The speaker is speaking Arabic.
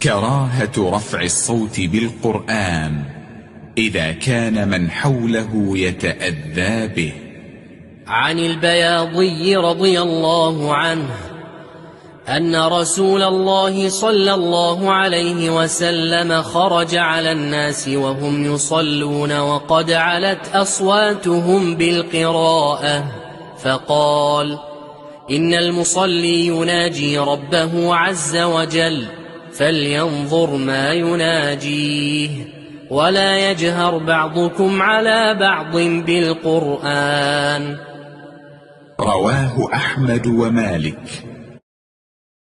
كراهة رفع الصوت بالقرآن إذا كان من حوله يتأذى به. عن البياضي رضي الله عنه أن رسول الله صلى الله عليه وسلم خرج على الناس وهم يصلون وقد علت أصواتهم بالقراءة، فقال: إن المصلي يناجي ربه عز وجل، فلينظر ما يناجيه، ولا يجهر بعضكم على بعض بالقرآن. رواه أحمد ومالك.